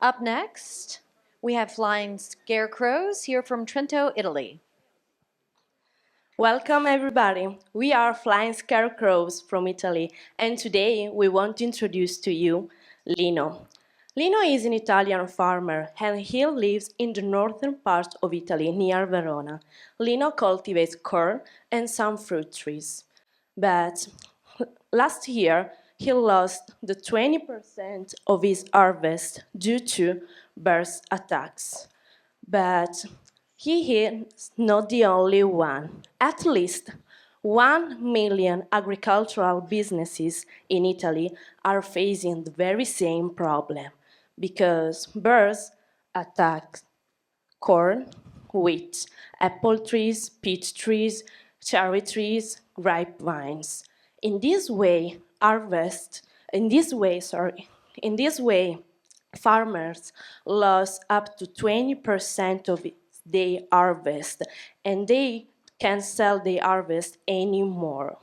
Up next, we have Flying Scarecrows here from Trento, Italy. Welcome everybody. We are Flying Scarecrows from Italy, and today we want to introduce to you Lino. Lino is an Italian farmer and he lives in the northern part of Italy near Verona. Lino cultivates corn and some fruit trees. But last year he lost the 20% of his harvest due to bird attacks. But he is not the only one. At least 1 million agricultural businesses in Italy are facing the very same problem because birds attack corn, wheat, apple trees, peach trees, cherry trees, grapevines. In this way, harvest, in this way, sorry, in this way, farmers lose up to 20% of their harvest and they can't sell their harvest anymore.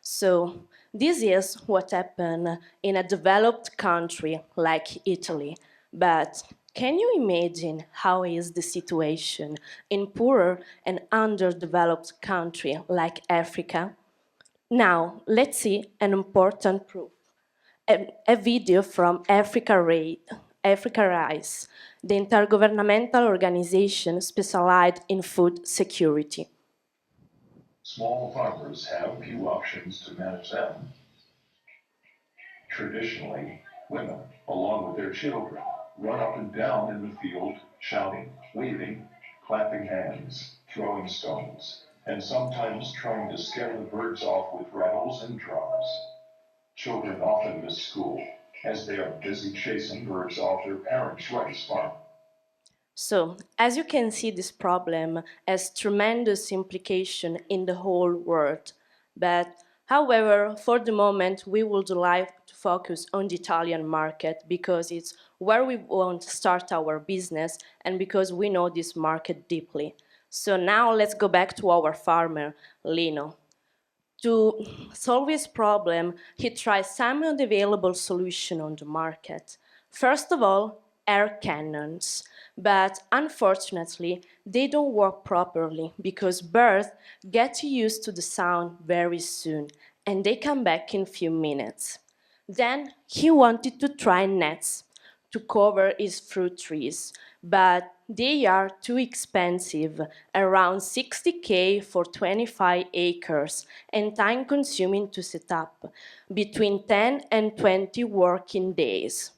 So this is what happened in a developed country like Italy. But can you imagine how is the situation in poorer and underdeveloped country like Africa? Now, let's see an important proof. A video from Africa Rice, the intergovernmental organization specialized in food security. Small farmers have few options to manage them. Traditionally, women, along with their children, run up and down in the field, shouting, waving, clapping hands, throwing stones, and sometimes trying to scare the birds off with rattles and drums. Children often miss school, as they are busy chasing birds off their parents' rice farm. So, as you can see, this problem has tremendous implication in the whole world. But, however, for the moment, we would like to focus on the Italian market because it's where we want to start our business and because we know this market deeply. So now let's go back to our farmer, Lino. To solve his problem, he tried some of the available solutions on the market. First of all, air cannons. But unfortunately, they don't work properly because birds get used to the sound very soon and they come back in a few minutes. Then he wanted to try nets to cover his fruit trees, but they are too expensive, around 60K for 25 acres, and time consuming to set up, between 10 and 20 working days.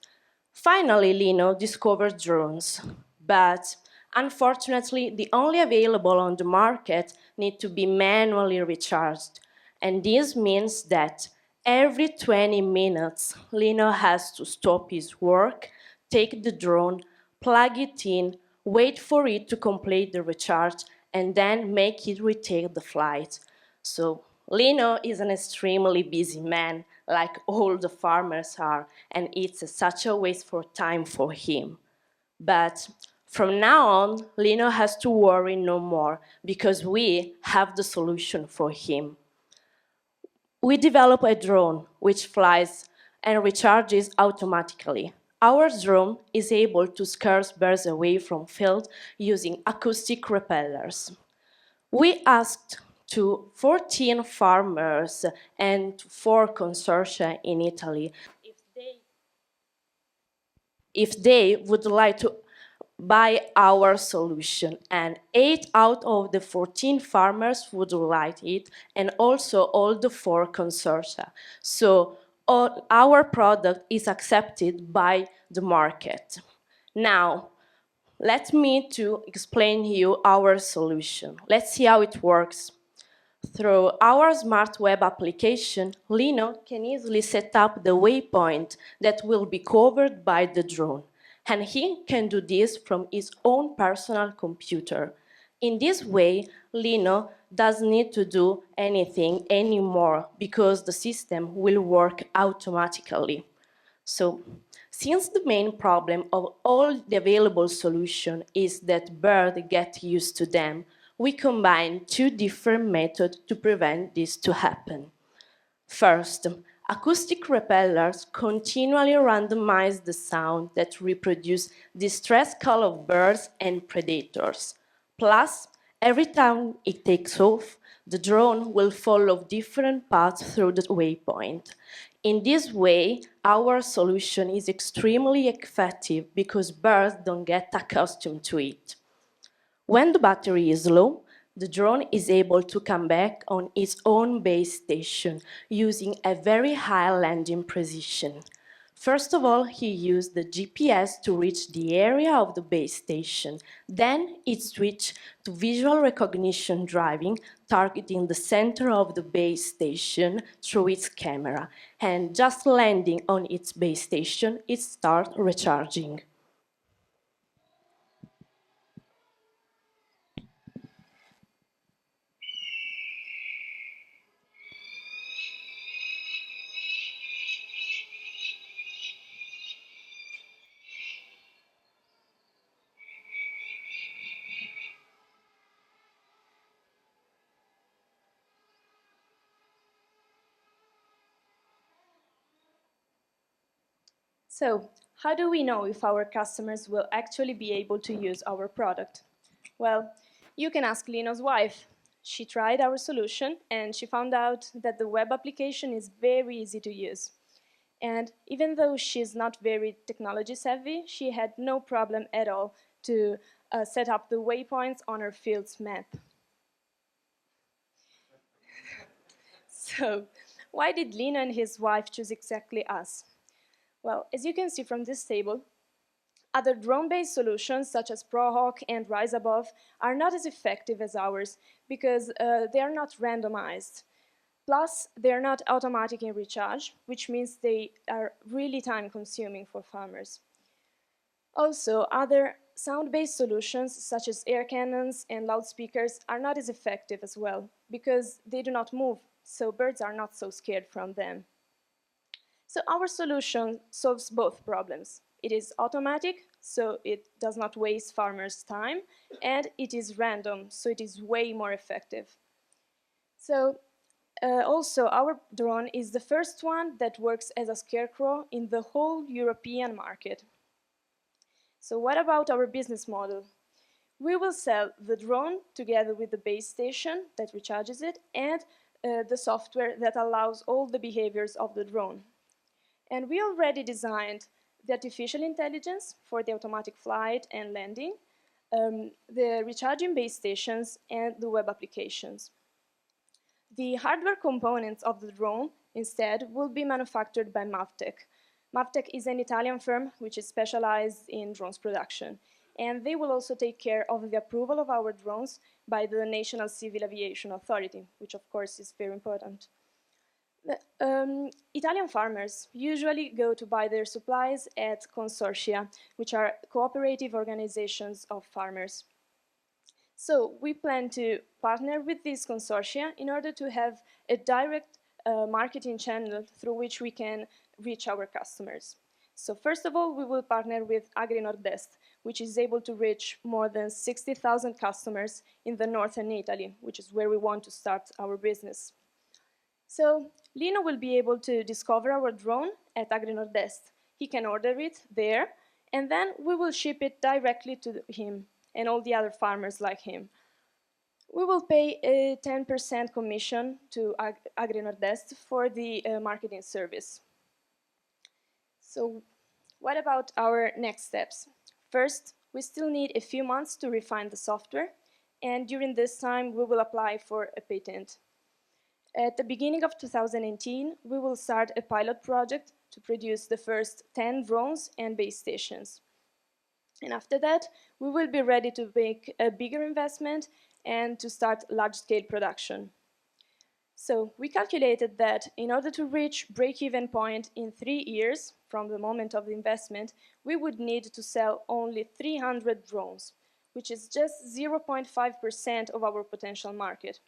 Finally, Lino discovered drones, but unfortunately, the only available on the market need to be manually recharged. And this means that every 20 minutes, Lino has to stop his work, take the drone, plug it in, wait for it to complete the recharge, and then make it retake the flight. So Lino is an extremely busy man, like all the farmers are, and it's such a waste for time for him. But from now on, Lino has to worry no more because we have the solution for him. We develop a drone which flies and recharges automatically. Our drone is able to scare birds away from field using acoustic repellers. We asked to 14 farmers and 4 consortia in Italy if they would like to buy our solution, and 8 out of the 14 farmers would like it, and also all the 4 consortia. So our product is accepted by the market. Now, let me to explain you our solution. Let's see how it works. Through our smart web application, Lino can easily set up the waypoint that will be covered by the drone. And he can do this from his own personal computer. In this way, Lino doesn't need to do anything anymore because the system will work automatically. So, since the main problem of all the available solutions is that birds get used to them, we combine 2 different methods to prevent this to happen. First, Acoustic repellers continually randomize the sound that reproduce distress call of birds and predators. Plus, every time it takes off, the drone will follow different paths through the waypoint. In this way, our solution is extremely effective because birds don't get accustomed to it. When the battery is low, the drone is able to come back on its own base station using a very high landing precision. First of all, he used the GPS to reach the area of the base station. Then it switched to visual recognition driving, targeting the center of the base station through its camera. And just landing on its base station, it starts recharging. So, how do we know if our customers will actually be able to use our product? Well, you can ask Lino's wife. She tried our solution and she found out that the web application is very easy to use. And even though she's not very technology savvy, she had no problem at all to set up the waypoints on her field's map. So, why did Lino and his wife choose exactly us? Well, as you can see from this table, other drone-based solutions such as ProHawk and Rise Above are not as effective as ours because they are not randomized. Plus, they're not automatic in recharge, which means they are really time-consuming for farmers. Also, other sound-based solutions such as air cannons and loudspeakers are not as effective as well because they do not move, so birds are not so scared from them. So our solution solves both problems. It is automatic, so it does not waste farmers' time, and it is random, so it is way more effective. So also, our drone is the first one that works as a scarecrow in the whole European market. So what about our business model? We will sell the drone together with the base station that recharges it and the software that allows all the behaviors of the drone. And we already designed the artificial intelligence for the automatic flight and landing, the recharging base stations, and the web applications. The hardware components of the drone, instead, will be manufactured by Mavtech. Mavtech is an Italian firm which is specialized in drones production. And they will also take care of the approval of our drones by the National Civil Aviation Authority, which of course is very important. Italian farmers usually go to buy their supplies at consortia, which are cooperative organizations of farmers. So we plan to partner with these consortia in order to have a direct marketing channel through which we can reach our customers. So first of all, we will partner with Agri Nord-Est, which is able to reach more than 60,000 customers in the northern Italy, which is where we want to start our business. So Lino will be able to discover our drone at Agri Nord-Est. He can order it there, and then we will ship it directly to him and all the other farmers like him. We will pay a 10% commission to Agri Nord-Est for the marketing service. So what about our next steps? First, we still need a few months to refine the software, and during this time, we will apply for a patent. At the beginning of 2018, we will start a pilot project to produce the first 10 drones and base stations. And after that, we will be ready to make a bigger investment and to start large-scale production. So we calculated that in order to reach break-even point in 3 years from the moment of the investment, we would need to sell only 300 drones, which is just 0.5% of our potential market.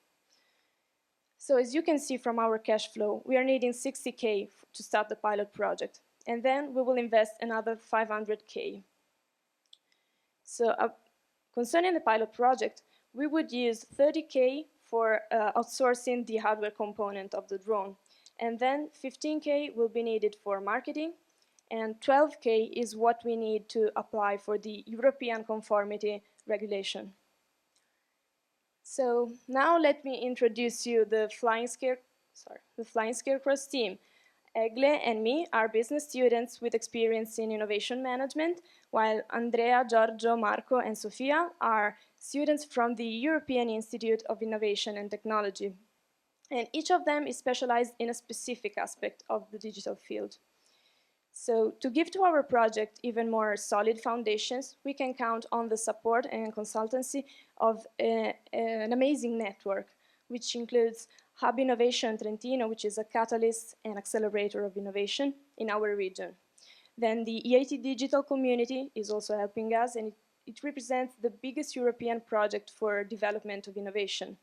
So as you can see from our cash flow, we are needing 60K to start the pilot project, and then we will invest another 500K. So concerning the pilot project, we would use 30K for outsourcing the hardware component of the drone. And then 15K will be needed for marketing, and 12K is what we need to apply for the European conformity regulation. So now let me introduce you the Flying Scarecrows team. Egle and me are business students with experience in innovation management, while Andrea, Giorgio, Marco, and Sofia are students from the European Institute of Innovation and Technology. And each of them is specialized in a specific aspect of the digital field. So to give to our project even more solid foundations, we can count on the support and consultancy of an amazing network, which includes Hub Innovation Trentino, which is a catalyst and accelerator of innovation in our region. Then the EIT digital community is also helping us, and it represents the biggest European project for development of innovation.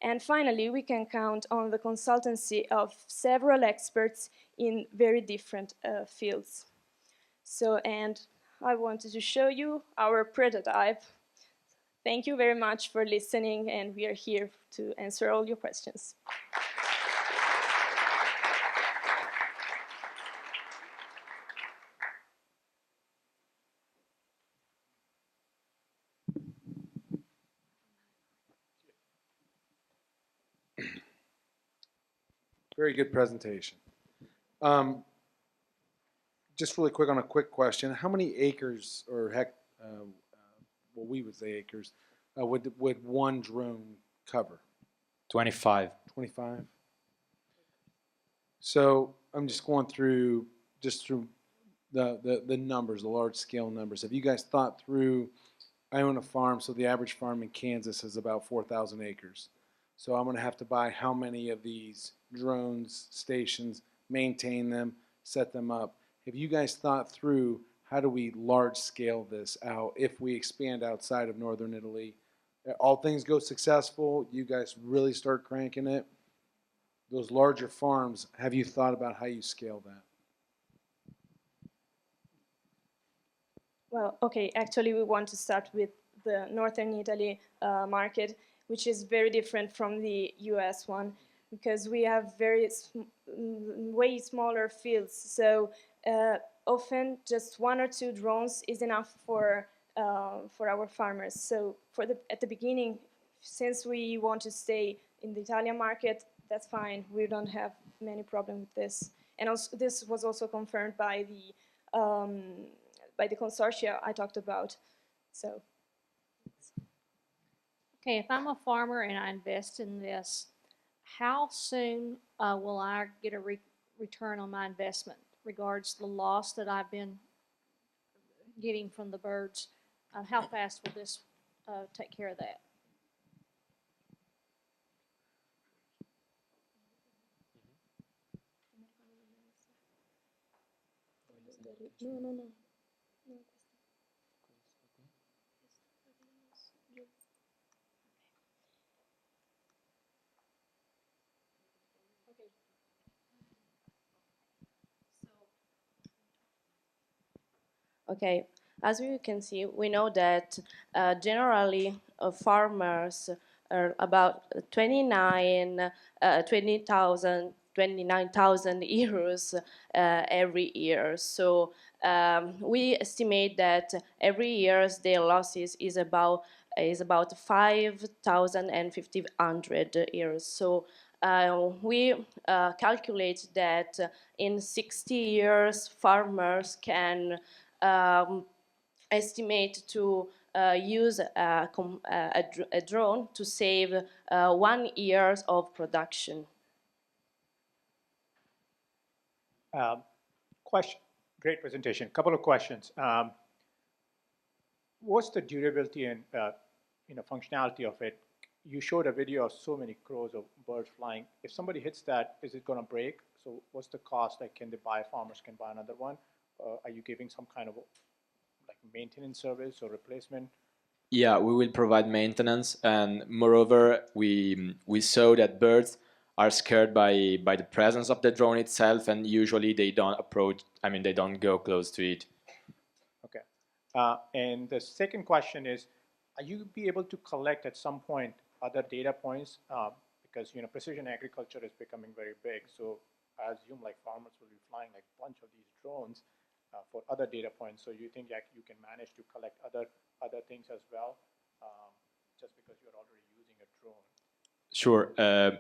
And finally, we can count on the consultancy of several experts in very different fields. So, and I wanted to show you our prototype. Thank you very much for listening, and we are here to answer all your questions. Very good presentation. Just really quick on a quick question. How many acres or well, we would say acres, would one drone cover? 25. 25? So I'm just going through the numbers, the large scale numbers. Have you guys thought through, I own a farm, so the average farm in Kansas is about 4,000 acres. So I'm going to have to buy how many of these drones, stations, maintain them, set them up. Have you guys thought through how do we large scale this out if we expand outside of northern Italy? All things go successful, you guys really start cranking it. Those larger farms, have you thought about how you scale that? Well, okay, actually we want to start with the northern Italy market, which is very different from the US one, because we have way smaller fields. So often just 1 or 2 drones is enough for our farmers. So at the beginning, since we want to stay in the Italian market, that's fine. We don't have many problem with this. And also, this was also confirmed by the consortia I talked about. So. Okay, if I'm a farmer and I invest in this, how soon will I get a return on my investment regards the loss that I've been getting from the birds? How fast will this take care of that? No. Okay, as you can see, we know that generally farmers are about 29,000 euros every year. So we estimate that every year their losses is about 5,500 euros. So we calculate that in 60 years farmers can estimate to use a drone to save 1 year of production. Question, great presentation. Couple of questions. What's the durability and functionality of it? You showed a video of so many crows or birds flying. If somebody hits that, is it going to break? So what's the cost? Like, farmers can buy another one? Are you giving some kind of like maintenance service or replacement? Yeah, we will provide maintenance, and moreover, we saw that birds are scared by the presence of the drone itself, and usually they don't approach. I mean, they don't go close to it. Okay. And the second question is, are you be able to collect at some point other data points because precision agriculture is becoming very big. So I assume like farmers will be flying like a bunch of these drones for other data points. So you think that you can manage to collect other things as well, just because you're already using a drone? Sure.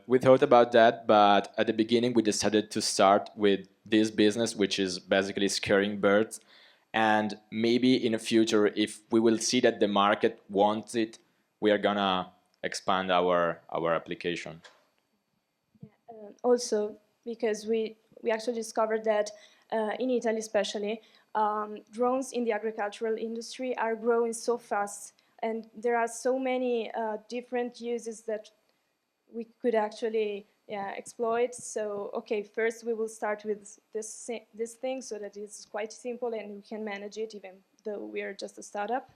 We thought about that, but at the beginning we decided to start with this business, which is basically scaring birds. And maybe in the future, if we will see that the market wants it, we are gonna expand our application. Also, because we actually discovered that in Italy especially, drones in the agricultural industry are growing so fast, and there are so many different uses that we could actually exploit. So okay, first we will start with this thing so that it's quite simple and we can manage it even though we are just a startup,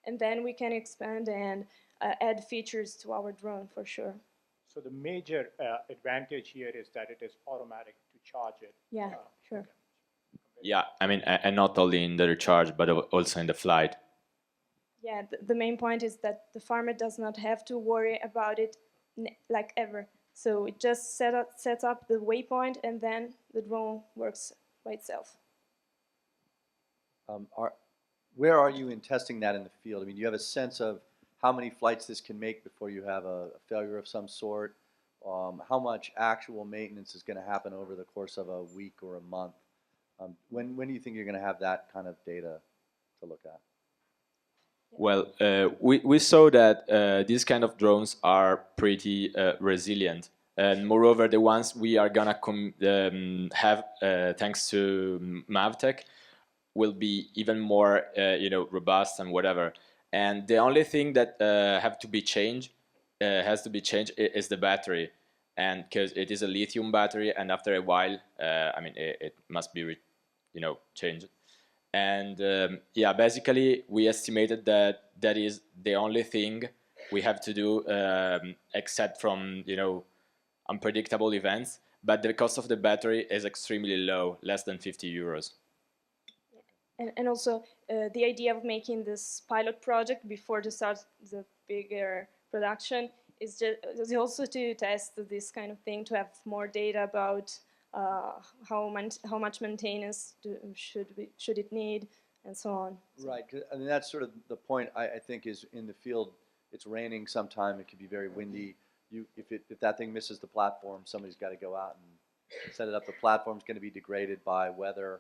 and then we can expand and add features to our drone for sure. So the major advantage here is that it is automatic to charge it. Yeah, sure. Okay. Yeah, I mean, and not only in the recharge, but also in the flight. Yeah, the main point is that the farmer does not have to worry about it like ever. So it just sets up the waypoint, and then the drone works by itself. Where are you in testing that in the field? I mean, do you have a sense of how many flights this can make before you have a failure of some sort? How much actual maintenance is going to happen over the course of a week or a month? When do you think you're going to have that kind of data to look at? Well, we saw that these kind of drones are pretty resilient, and moreover, the ones we are gonna have thanks to Mavtech will be even more, robust and whatever. And the only thing that has to be changed is the battery, and because it is a lithium battery, and after a while, it must be, changed. And basically we estimated that is the only thing we have to do, except from unpredictable events. But the cost of the battery is extremely low, less than 50 euros. And also the idea of making this pilot project before the start the bigger production is also to test this kind of thing, to have more data about how much maintenance should it need, and so on. Right. I mean, that's sort of the point. I think is in the field. It's raining sometime. It can be very windy. If that thing misses the platform, somebody's got to go out and set it up. The platform's going to be degraded by weather.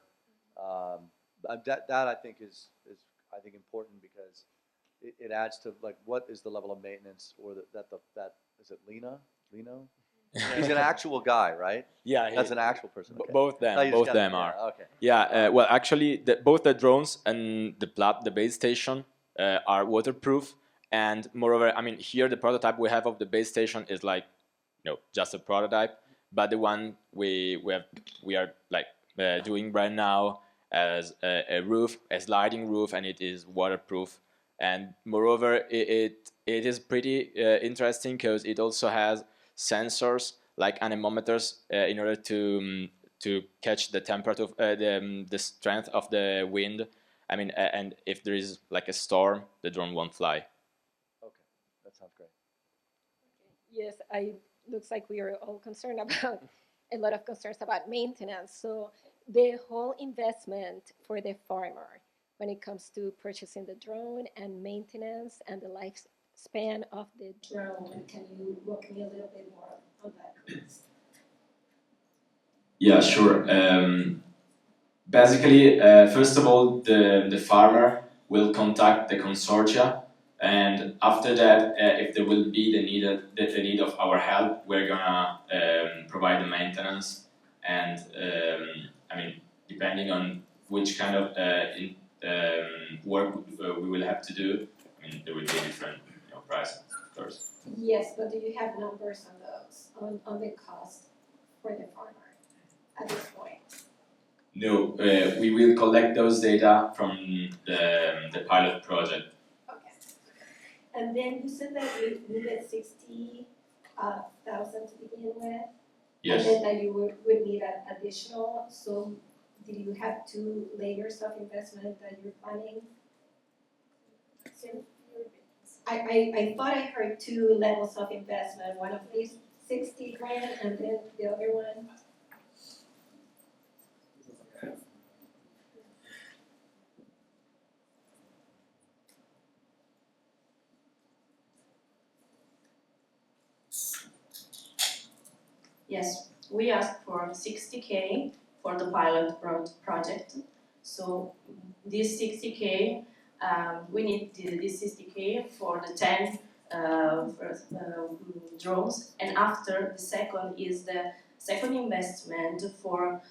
That I think is I think important, because it adds to like what is the level of maintenance, or that is it Lino? He's an actual guy, right? Yeah, that's an actual person. Okay. Both them are. Okay. Yeah, well, actually, both the drones and the base station are waterproof, and moreover, I mean, here the prototype we have of the base station is like, just a prototype, but the one we are like doing right now as a sliding roof, and it is waterproof, and moreover, it is pretty interesting because it also has sensors like anemometers in order to catch the temperature, the strength of the wind. I mean, and if there is like a storm, the drone won't fly. Okay, that sounds great. Yes, looks like we are all concerned about a lot of concerns about maintenance. So the whole investment for the farmer when it comes to purchasing the drone and maintenance and the lifespan of the drone, can you walk me a little bit more on that, please? Yeah, sure. Basically, first of all, the farmer will contact the consortia, and after that, if there will be the need of our help, we're gonna provide the maintenance. And I mean, depending on which kind of work we will have to do, I mean, there will be different prices, of course. Yes, but do you have numbers on those, on the cost for the farmer at this point? No, we will collect those data from the pilot project. Okay. And then you said that you needed 60,000 to begin with? Yes. And then that you would need an additional, so do you have 2 layers of investment that you're planning? I thought I heard 2 levels of investment, one of these 60 grand and then the other one? Yes, we asked for 60K for the pilot project. So this 60K, we need this 60K for the 10 drones, and after the second is the second investment for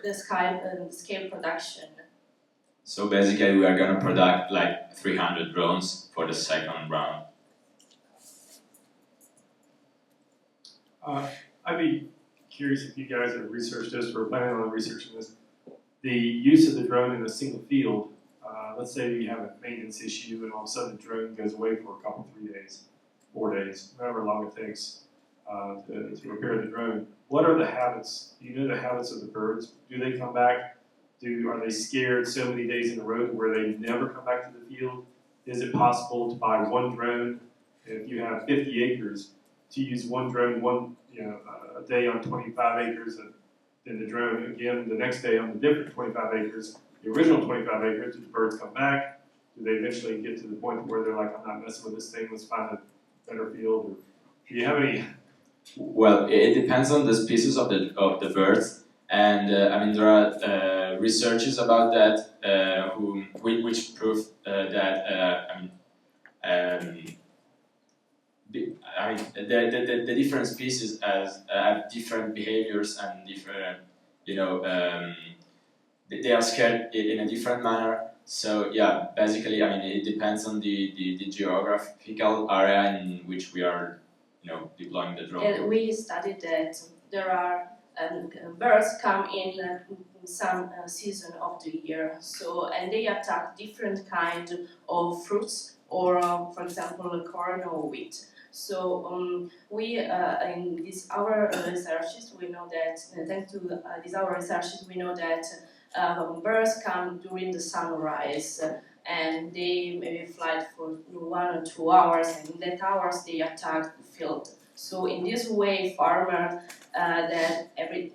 the scale production. So basically, we are gonna product like 300 drones for the second round. I'd be curious if you guys have researched this or planning on researching this. The use of the drone in a single field. Let's say you have a maintenance issue and all of a sudden the drone goes away for a couple, 3 days, 4 days, however long it takes to repair the drone. What are the habits? Do you know the habits of the birds? Do they come back? Are they scared so many days in a row where they never come back to the field? Is it possible to buy one drone if you have 50 acres to use one drone a day on 25 acres and then the drone again the next day on the different 25 acres? The original 25 acres, do the birds come back? Do they eventually get to the point where they're like, I'm not messing with this thing, let's find a better field? Or do you have any? Well, it depends on the species of the birds, and I mean there are researches about that which prove that the different species have different behaviors and different they are scared in a different manner. So yeah, basically, I mean, it depends on the geographical area in which we are, deploying the drone. And we studied that there are birds come in some season of the year. So and they attack different kind of fruits or, for example, corn or wheat. So we in this our researches we know that thanks to these our researches we know that. Birds come during the sunrise and they maybe fly for 1 or 2 hours, and in that hours they attack the field. So in this way, farmers that every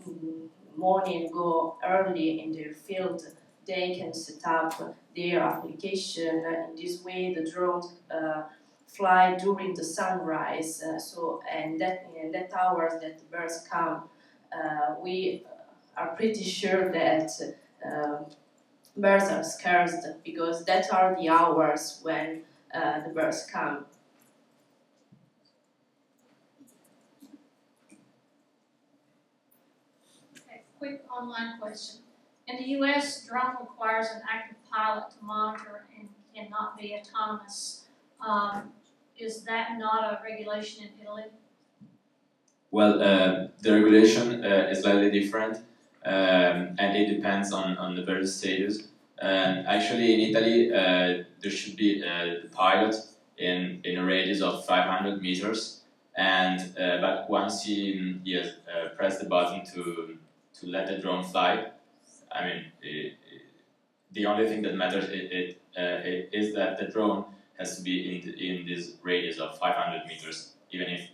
morning go early in their field, they can set up their application. In this way, the drones fly during the sunrise. And in that hours that the birds come, we are pretty sure that birds are scarce because that are the hours when the birds come. Okay, quick online question. In the U.S., drone requires an active pilot to monitor and cannot be autonomous. Is that not a regulation in Italy? Well, the regulation is slightly different, and it depends on the various stages. Actually, in Italy, there should be the pilot in a radius of 500 meters, and but once he has pressed the button to let the drone fly, I mean, the only thing that matters is that the drone has to be in this radius of 500 meters, even if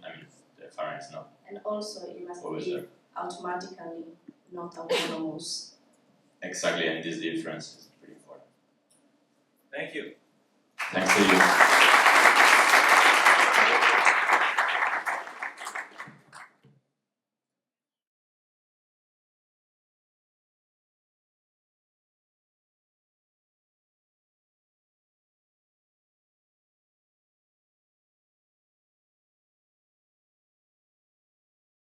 the farm is not. And also, it must always be there. automatically, not autonomous. Exactly, and this difference is pretty important. Thank you. Thanks to you.